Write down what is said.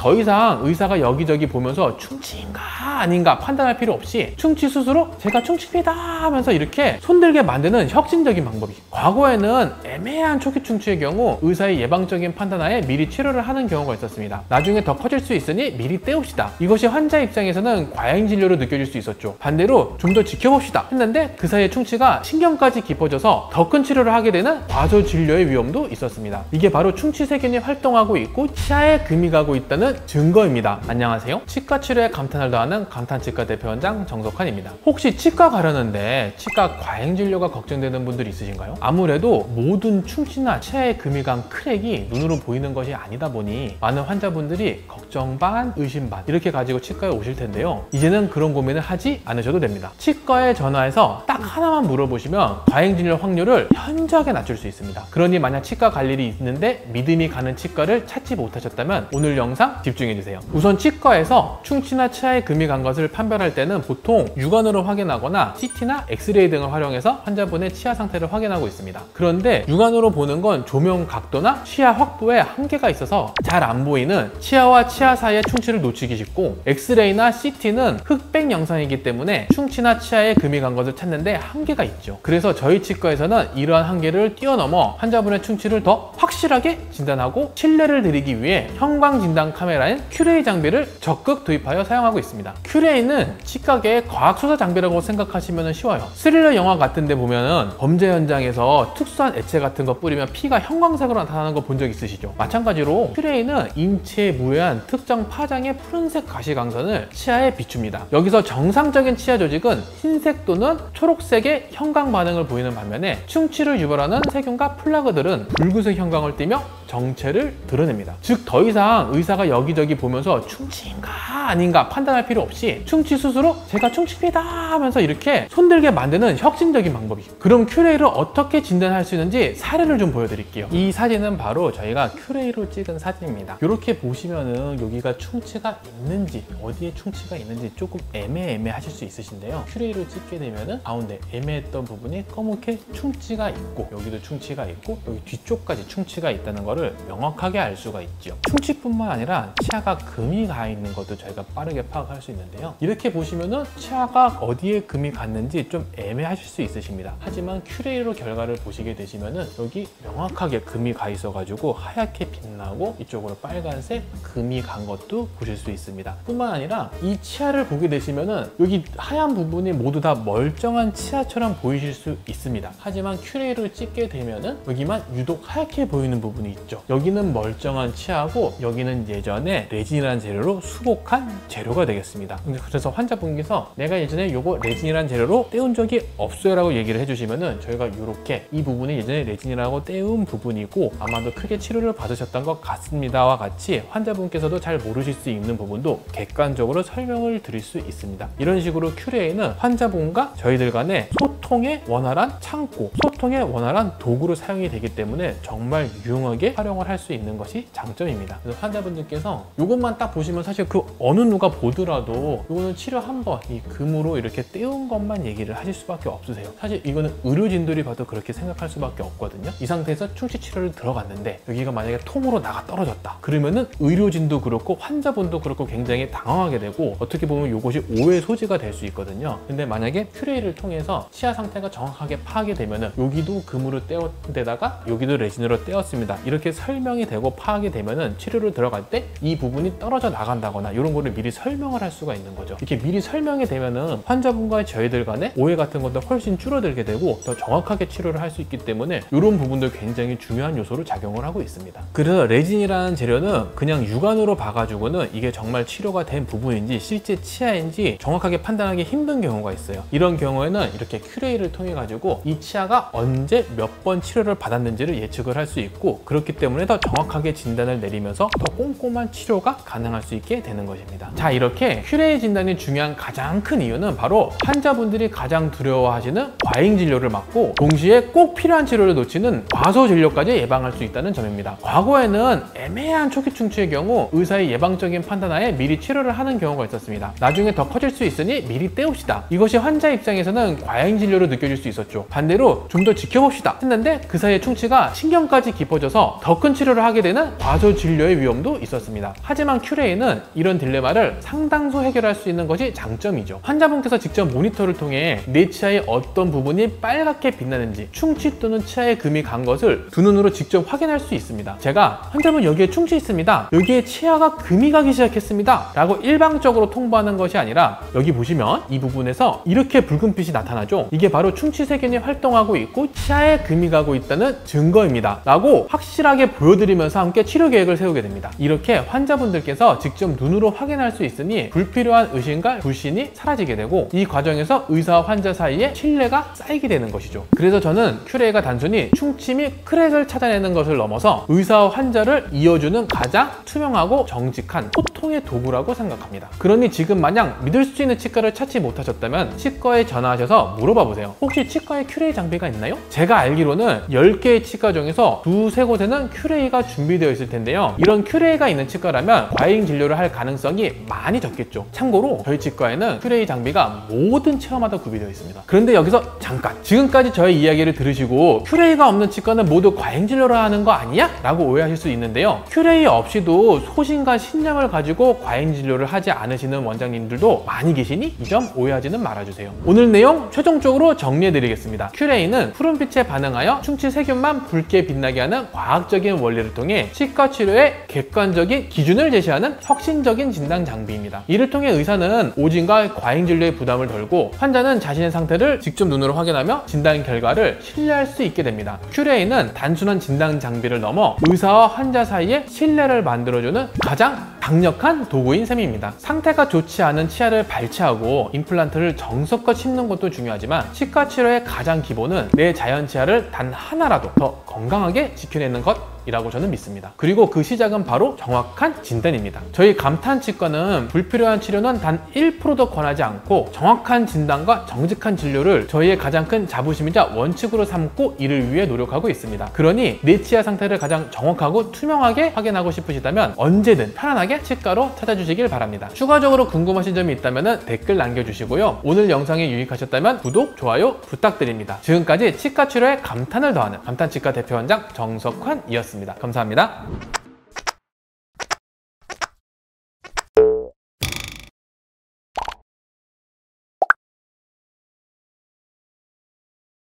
더 이상 의사가 여기저기 보면서 충치인가 아닌가 판단할 필요 없이 충치 수술로 제가 충치입니다 하면서 이렇게 손들게 만드는 혁신적인 방법이, 과거에는 애매한 초기 충치의 경우 의사의 예방적인 판단하에 미리 치료를 하는 경우가 있었습니다. 나중에 더 커질 수 있으니 미리 떼웁시다. 이것이 환자 입장에서는 과잉 진료로 느껴질 수 있었죠. 반대로 좀 더 지켜봅시다 했는데 그 사이에 충치가 신경까지 깊어져서 더 큰 치료를 하게 되는 과소 진료의 위험도 있었습니다. 이게 바로 충치 세균이 활동하고 있고 치아에 금이 가고 있다는 증거입니다. 안녕하세요. 치과 치료에 감탄을 더하는 감탄치과 대표원장 정석환입니다. 혹시 치과 가려는데 치과 과잉 진료가 걱정되는 분들이 있으신가요? 아무래도 모든 충치나 치아에 금이 간 크랙이 눈으로 보이는 것이 아니다 보니 많은 환자분들이 걱정 반, 의심 반 이렇게 가지고 치과에 오실 텐데요. 이제는 그런 고민을 하지 않으셔도 됩니다. 치과에 전화해서 딱 하나만 물어보시면 과잉 진료 확률을 현저하게 낮출 수 있습니다. 그러니 만약 치과 갈 일이 있는데 믿음이 가는 치과를 찾지 못하셨다면 오늘 영상 집중해주세요. 우선 치과에서 충치나 치아에 금이 간 것을 판별할 때는 보통 육안으로 확인하거나 CT나 엑스레이 등을 활용해서 환자분의 치아 상태를 확인하고 있습니다. 그런데 육안으로 보는 건 조명 각도나 치아 확보에 한계가 있어서 잘 안 보이는 치아와 치아 사이의 충치를 놓치기 쉽고, 엑스레이나 CT는 흑백 영상이기 때문에 충치나 치아에 금이 간 것을 찾는데 한계가 있죠. 그래서 저희 치과에서는 이러한 한계를 뛰어넘어 환자분의 충치를 더 확실하게 진단하고 신뢰를 드리기 위해 형광 진단 카메라인 큐레이 장비를 적극 도입하여 사용하고 있습니다. 큐레이는 치과계의 과학수사 장비라고 생각하시면 쉬워요. 스릴러 영화 같은 데 보면은 범죄 현장에서 특수한 액체 같은 거 뿌리면 피가 형광색으로 나타나는 거 본 적 있으시죠? 마찬가지로 큐레이는 인체에 무해한 특정 파장의 푸른색 가시광선을 치아에 비춥니다. 여기서 정상적인 치아 조직은 흰색 또는 초록색의 형광 반응을 보이는 반면에 충치를 유발하는 세균과 플라그들은 붉은색 형광을 띠며 정체를 드러냅니다. 즉 더 이상 의사가 여기저기 보면서 충치인가 아닌가 판단할 필요 없이 충치 수술로 제가 충치입니다 하면서 이렇게 손들게 만드는 혁신적인 방법이. 그럼 큐레이를 어떻게 진단할 수 있는지 사례를 좀 보여드릴게요. 이 사진은 바로 저희가 큐레이로 찍은 사진입니다. 이렇게 보시면은 여기가 충치가 있는지, 어디에 충치가 있는지 조금 애매하실 수 있으신데요. 큐레이로 찍게 되면은 가운데 애매했던 부분이 검게 충치가 있고, 여기도 충치가 있고, 여기 뒤쪽까지 충치가 있다는 거를 명확하게 알 수가 있죠. 충치뿐만 아니라 치아가 금이 가 있는 것도 저희가 빠르게 파악할 수 있는데요. 이렇게 보시면은 치아가 어디에 금이 갔는지 좀 애매하실 수 있으십니다. 하지만 큐레이로 결과를 보시게 되시면은 여기 명확하게 금이 가 있어가지고 하얗게 빛나고 이쪽으로 빨간색 금이 간 것도 보실 수 있습니다. 뿐만 아니라 이 치아를 보게 되시면은 여기 하얀 부분이 모두 다 멀쩡한 치아처럼 보이실 수 있습니다. 하지만 큐레이를 찍게 되면은 여기만 유독 하얗게 보이는 부분이 있죠. 여기는 멀쩡한 치아고 여기는 예전에 레진이라는 재료로 수복한 재료가 되겠습니다. 그래서 환자분께서 내가 예전에 요거 레진이라는 재료로 떼운 적이 없어요 라고 얘기를 해주시면은 저희가 이렇게 이 부분이 예전에 레진이라고 떼운 부분이고 아마도 크게 치료를 받으셨던 것 같습니다와 같이 환자분께서도 잘 모르실 수 있는 부분도 객관적으로 설명을 드릴 수 있습니다. 이런 식으로 큐레이는 환자분과 저희들 간의 소통의 원활한 창구, 소통의 원활한 도구로 사용이 되기 때문에 정말 유용하게 활용을 할 수 있는 것이 장점입니다. 그래서 환자분들께서 이것만 딱 보시면 사실 그 어느 누가 보더라도 이거는 치료 한번 이 금으로 이렇게 떼운 것만 얘기를 하실 수밖에 없으세요. 사실 이거는 의료진들이 봐도 그렇게 생각할 수밖에 없거든요. 이 상태에서 충치 치료를 들어갔는데 여기가 만약에 통으로 나가 떨어졌다 그러면은 의료진도 그렇고 환자분도 그렇고 굉장히 당황하게 되고 어떻게 보면 이것이 오해 소지가 될 수 있거든요. 근데 만약에 큐레이를 통해서 치아 상태가 정확하게 파악이 되면은 여기도 금으로 떼었 데다가 여기도 레진으로 떼었습니다 이렇게 설명이 되고 파악이 되면은 치료를 들어갈 때 이 부분이 떨어져 나간다거나 이런 거를 미리 설명을 할 수가 있는 거죠. 이렇게 미리 설명이 되면은 환자분과 저희들 간의 오해 같은 것도 훨씬 줄어들게 되고 더 정확하게 치료를 할 수 있기 때문에 이런 부분도 굉장히 중요한 요소로 작용을 하고 있습니다. 그래서 레진이라는 재료는 그냥 육안으로 봐가지고는 이게 정말 치료가 된 부분인지 실제 치아인지 정확하게 판단하기 힘든 경우가 있어요. 이런 경우에는 이렇게 큐레이를 통해 가지고 이 치아가 언제 몇 번 치료를 받았는지를 예측을 할 수 있고, 그렇기 때문에 더 정확하게 진단을 내리면서 더 꼼꼼한 치료가 가능할 수 있게 되는 것입니다. 자, 이렇게 큐레이 진단이 중요한 가장 큰 이유는 바로 환자분들이 가장 두려워하시는 과잉 진료를 막고 동시에 꼭 필요한 치료를 놓치는 과소 진료까지 예방할 수 있다는 점입니다. 과거에는 애매한 초기 충치의 경우 의사의 예방적인 판단하에 미리 치료를 하는 경우가 있었습니다. 나중에 더 커질 수 있으니 미리 떼웁시다. 이것이 환자 입장에서는 과잉 진료로 느껴질 수 있었죠. 반대로 좀 더 지켜봅시다 했는데 그 사이에 충치가 신경까지 깊어져서 더 큰 치료를 하게 되는 과소 진료의 위험도 수도 있었습니다. 하지만 큐레이는 이런 딜레마를 상당수 해결할 수 있는 것이 장점이죠. 환자분께서 직접 모니터를 통해 내 치아의 어떤 부분이 빨갛게 빛나는지, 충치 또는 치아에 금이 간 것을 두 눈으로 직접 확인할 수 있습니다. 제가 환자분 여기에 충치 있습니다, 여기에 치아가 금이 가기 시작했습니다 라고 일방적으로 통보하는 것이 아니라, 여기 보시면 이 부분에서 이렇게 붉은빛이 나타나죠. 이게 바로 충치 세균이 활동하고 있고 치아에 금이 가고 있다는 증거입니다 라고 확실하게 보여드리면서 함께 치료 계획을 세우게 됩니다. 이렇게 환자분들께서 직접 눈으로 확인할 수 있으니 불필요한 의심과 불신이 사라지게 되고, 이 과정에서 의사와 환자 사이에 신뢰가 쌓이게 되는 것이죠. 그래서 저는 큐레이가 단순히 충치 및 크랙을 찾아내는 것을 넘어서 의사와 환자를 이어주는 가장 투명하고 정직한 소통의 도구라고 생각합니다. 그러니 지금 마냥 믿을 수 있는 치과를 찾지 못하셨다면 치과에 전화하셔서 물어봐 보세요. 혹시 치과에 큐레이 장비가 있나요? 제가 알기로는 10개의 치과 중에서 두세 곳에는 큐레이가 준비되어 있을 텐데요. 이런 큐레이가 있는 치과라면 과잉 진료를 할 가능성이 많이 적겠죠. 참고로 저희 치과에는 큐레이 장비가 모든 체험마다 구비되어 있습니다. 그런데 여기서 잠깐, 지금까지 저의 이야기를 들으시고 큐레이가 없는 치과는 모두 과잉 진료를 하는 거 아니야? 라고 오해하실 수 있는데요. 큐레이 없이도 소신과 신념을 가지고 과잉 진료를 하지 않으시는 원장님들도 많이 계시니 이 점 오해하지는 말아주세요. 오늘 내용 최종적으로 정리해드리겠습니다. 큐레이는 푸른빛에 반응하여 충치 세균만 붉게 빛나게 하는 과학적인 원리를 통해 치과 치료의 객관적인 기준을 제시하는 혁신적인 진단 장비입니다. 이를 통해 의사는 오진과 과잉 진료의 부담을 덜고 환자는 자신의 상태를 직접 눈으로 확인하며 진단 결과를 신뢰할 수 있게 됩니다. 큐레이는 단순한 진단 장비를 넘어 의사와 환자 사이에 신뢰를 만들어주는 가장 강력한 도구인 셈입니다. 상태가 좋지 않은 치아를 발치하고 임플란트를 정석껏 심는 것도 중요하지만 치과 치료의 가장 기본은 내 자연 치아를 단 하나라도 더 건강하게 지켜내는 것이라고 저는 믿습니다. 그리고 그 시작은 바로 정확한 진단입니다. 저희 감탄치과는 불필요한 치료는 단 1%도 권하지 않고 정확한 진단과 정직한 진료를 저희의 가장 큰 자부심이자 원칙으로 삼고 이를 위해 노력하고 있습니다. 그러니 내 치아 상태를 가장 정확하고 투명하게 확인하고 싶으시다면 언제든 편안하게 치과로 찾아주시길 바랍니다. 추가적으로 궁금하신 점이 있다면 댓글 남겨주시고요. 오늘 영상이 유익하셨다면 구독, 좋아요 부탁드립니다. 지금까지 치과 치료에 감탄을 더하는 감탄치과 대표 원장 정석환이었습니다. 감사합니다.